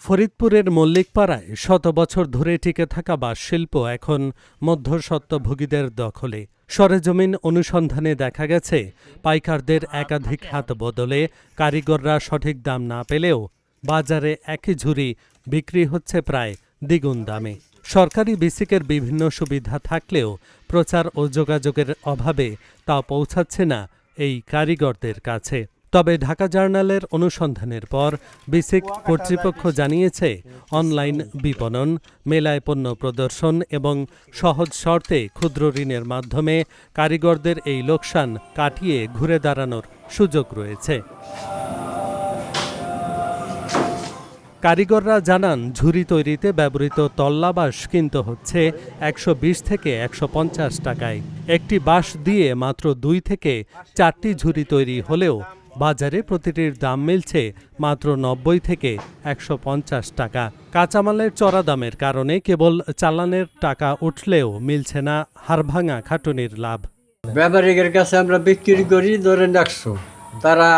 ফরিদপুরের মল্লিকপাড়ায় শত বছর ধরে টিকে থাকা বাঁশশিল্প এখন মধ্যস্বত্বভোগীদের দখলে। সরেজমিন অনুসন্ধানে দেখা গেছে, পাইকারদের একাধিক হাত বদলে কারিগররা সঠিক দাম না পেলেও বাজারে একই ঝুড়ি বিক্রি হচ্ছে প্রায় দ্বিগুণ দামে। সরকারি বিসিকের বিভিন্ন সুবিধা থাকলেও প্রচার ও যোগাযোগের অভাবে তা পৌঁছাচ্ছে না এই কারিগরদের কাছে। তবে ঢাকা জার্নালের অনুসন্ধানের পর বিসিক কর্তৃপক্ষ জানিয়েছে, অনলাইন বিপণন, মেলায় পণ্য প্রদর্শন এবং সহজ শর্তে ক্ষুদ্র ঋণের মাধ্যমে কারিগরদের এই লোকসান কাটিয়ে ঘুরে দাঁড়ানোর সুযোগ রয়েছে। কারিগররা জানান, ঝুড়ি তৈরিতে ব্যবহৃত তল্লা বাঁশ কিনতে হচ্ছে ১২০ থেকে ১৫০ টাকায়। একটি বাঁশ দিয়ে মাত্র ২ থেকে ৪টি ঝুড়ি তৈরি হলেও বাজারে প্রতিটির দাম মিলছে মাত্র ৯০ থেকে ১৫০ টাকা। কাঁচামালের চড়া দামের কারণে কেবল চালানের টাকা উঠলেও মিলছে না হাড়ভাঙা খাটুনির লাভ। ব্যবসায়ীদের কাছে আমরা বিক্রি করি ধরেন ১০০, তারা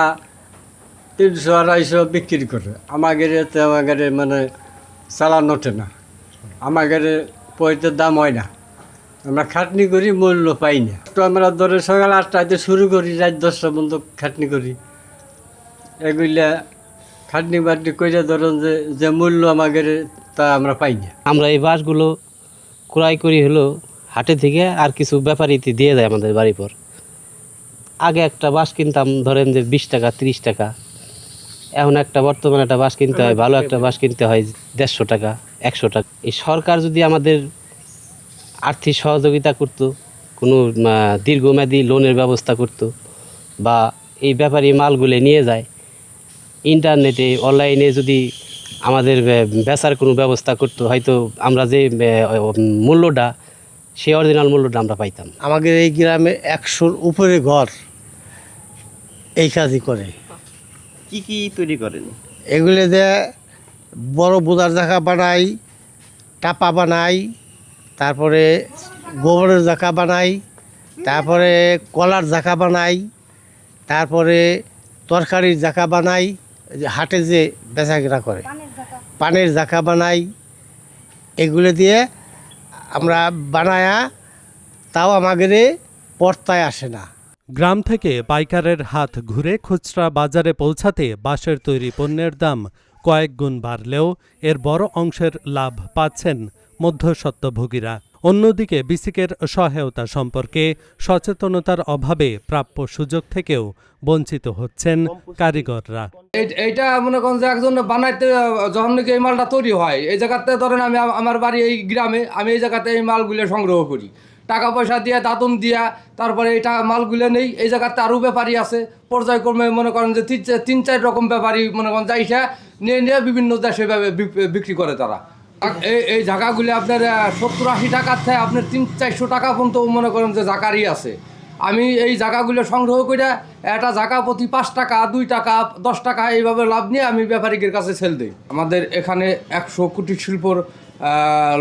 ৩০০-২৫০ বিক্রি করে। আমাদের মানে চালান ওঠে না, আমাদের পয়সার দাম হয় না, আমরা খাটনি করি, মূল্য পাই না। তো আমরা ধরে সকাল ৮টাতে শুরু করি, রাত ১০টা পর্যন্ত খাটনি করি। এগুলা খাটনি বাটনি করে ধরেন যে মূল্য আমাদের তা আমরা পাই না। আমরা এই বাঁশগুলো ক্রয় করি হলো হাটে থেকে, আর কিছু ব্যাপারীতে দিয়ে দেয় আমাদের বাড়ি পর। আগে একটা বাঁশ কিনতাম ধরেন যে ২০ টাকা ৩০ টাকা, এখন বর্তমানে একটা বাঁশ কিনতে হয়, ভালো একটা বাঁশ কিনতে হয় ১৫০ টাকা ১০০ টাকা। এই সরকার যদি আমাদের আর্থিক সহযোগিতা করত, কোনো দীর্ঘমেয়াদী লোনের ব্যবস্থা করত, বা এই ব্যাপারী মালগুলো নিয়ে যায় ইন্টারনেটে অনলাইনে যদি আমাদের বেচার কোনো ব্যবস্থা করতো, হয়তো আমরা যে মূল্যটা, সেই অরিজিনাল মূল্যটা আমরা পাইতাম। আমাদের এই গ্রামে ১০০-র উপরে ঘর এই কাজই করে। কি কি তৈরি করেন? এগুলো দিয়ে বড় বোঝার জায়গা বানাই, টাপা বানাই, তারপরে গোবরের জায়গা বানাই, তারপরে কলার জায়গা বানাই, তারপরে তরকারির জায়গা বানাই, হাটে যে বেচাকেনা করে পানের জায়গা বানাই। এগুলো দিয়ে আমরা বানায়া, তাও আমাদের পর্তায় আসে না। গ্রাম থেকে পাইকারের হাত ঘুরে খুচরা বাজারে পৌঁছাতে বাঁশের তৈরি পণ্যের দাম কয়েক গুণ বাড়লেও এর বড় অংশের লাভ পাচ্ছেন মধ্যস্বত্বভোগীরা। অন্যদিকে বিসিকের সহায়তা সম্পর্কে সচেতনতার অভাবে প্রাপ্য সুযোগ থেকেও বঞ্চিত হচ্ছেন কারিগররা। এইটা মনে করেন যে একজন বানাইতে যখন নাকি এই মালটা তৈরি হয়, এই জায়গাতে ধরেন আমি আমার বাড়ি এই গ্রামে, আমি এই জায়গাতে এই মালগুলো সংগ্রহ করি, টাকা পয়সা দিয়ে দাতন দিয়া, তারপরে এই মালগুলো নেই। এই জায়গাতে আরও ব্যাপারী আছে, পর্যায়ক্রমে মনে করেন যে ৩-৪ রকম ব্যাপারী মনে করেন যাইসা নিয়ে বিভিন্ন দেশে বিক্রি করে তারা। এই জায়গাগুলি আপনার ৭০-৮০ টাকার থেকে আপনার ৩00-৪০০ টাকা পর্যন্ত মনে করেন যে জায়গারই আছে। আমি এই জায়গাগুলো সংগ্রহ করে একটা জায়গা প্রতি ৫ টাকা ২ টাকা ১০ টাকা এইভাবে লাভ নিয়ে আমি ব্যাপারীদের কাছে সেল দিই। আমাদের এখানে ১০০ কুটির শিল্পর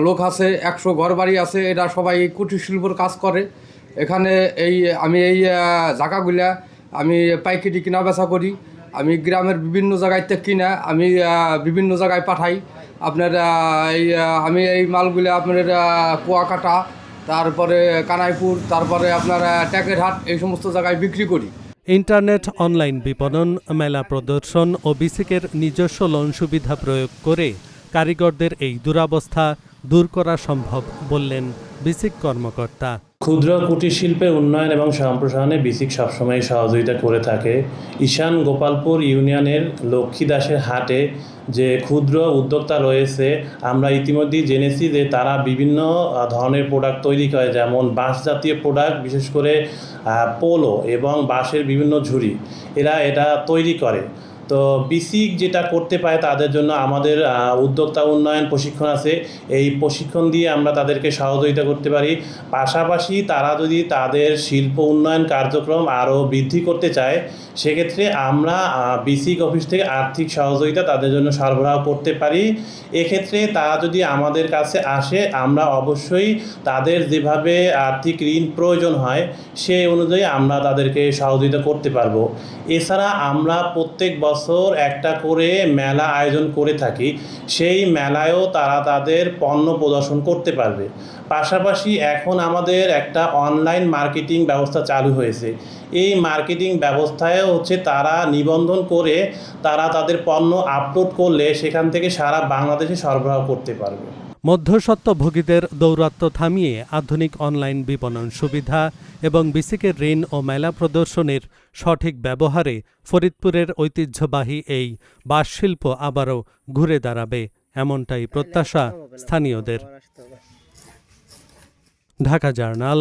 লোক আছে, ১০০ ঘরবাড়ি আছে, এরা সবাই এই কুটির শিল্পর কাজ করে। এখানে আমি এই জায়গাগুলা আমি পাইকারি কিনা বেচা করি। আমি গ্রামের বিভিন্ন জায়গায় থেকে কিনা আমি বিভিন্ন জায়গায় পাঠাই। আপনার আমি এই মালগুলো আপনার কুয়াকাটা, তারপরে কানাইপুর, তারপরে আপনার ট্যাকেরহাট, এই সমস্ত জায়গায় বিক্রি করি। ইন্টারনেট, অনলাইন বিপণন, মেলা প্রদর্শন ও বিসিকের নিজস্ব লোন সুবিধা প্রয়োগ করে কারিগরদের এই দুরবস্থা দূর করা সম্ভব বললেন বিসিক কর্মকর্তা। ক্ষুদ্র কুটির শিল্পের উন্নয়ন এবং সম্প্রসারণে বিসিক সবসময় সহযোগিতা করে থাকে। ঈশান গোপালপুর ইউনিয়নের লক্ষ্মীদাসের হাটে যে ক্ষুদ্র উদ্যোক্তা রয়েছে, আমরা ইতিমধ্যেই জেনেছি যে তারা বিভিন্ন ধরনের প্রোডাক্ট তৈরি করে, যেমন বাঁশ জাতীয় প্রোডাক্ট, বিশেষ করে পোলো এবং বাঁশের বিভিন্ন ঝুড়ি এটা তৈরি করে। তো বিসিক যেটা করতে পারে তাদের জন্য আমাদের উদ্যোক্তা উন্নয়ন প্রশিক্ষণ আছে, এই প্রশিক্ষণ দিয়ে আমরা তাদেরকে সহযোগিতা করতে পারি। পাশাপাশি তারা যদি তাদের শিল্প উন্নয়ন কার্যক্রম আরও বৃদ্ধি করতে চায়, সেক্ষেত্রে আমরা বিসিক অফিস থেকে আর্থিক সহযোগিতা তাদের জন্য সরবরাহ করতে পারি। এক্ষেত্রে তারা যদি আমাদের কাছে আসে, আমরা অবশ্যই তাদের যেভাবে আর্থিক ঋণ প্রয়োজন হয় সেই অনুযায়ী আমরা তাদেরকে সহযোগিতা করতে পারবো। এছাড়া আমরা প্রত্যেক বছর বছর একটা করে মেলা আয়োজন করে থাকি, সেই মেলায়ও তারা তাদের পণ্য প্রদর্শন করতে পারবে। পাশাপাশি এখন আমাদের একটা অনলাইন মার্কেটিং ব্যবস্থা চালু হয়েছে। এই মার্কেটিং ব্যবস্থায় হচ্ছে তারা নিবন্ধন করে তারা তাদের পণ্য আপলোড করলে সেখান থেকে সারা বাংলাদেশে সরবরাহ করতে পারবে। মধ্যস্বত্বভোগীদের দৌরাত্ম্য থামিয়ে আধুনিক অনলাইন বিপণন সুবিধা এবং বিসিকের ঋণ ও মেলা প্রদর্শনের সঠিক ব্যবহারে ফরিদপুরের ঐতিহ্যবাহী এই বাঁশশিল্প আবারও ঘুরে দাঁড়াবে, এমনটাই প্রত্যাশা স্থানীয়দের। Dhaka journal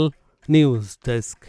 news desk.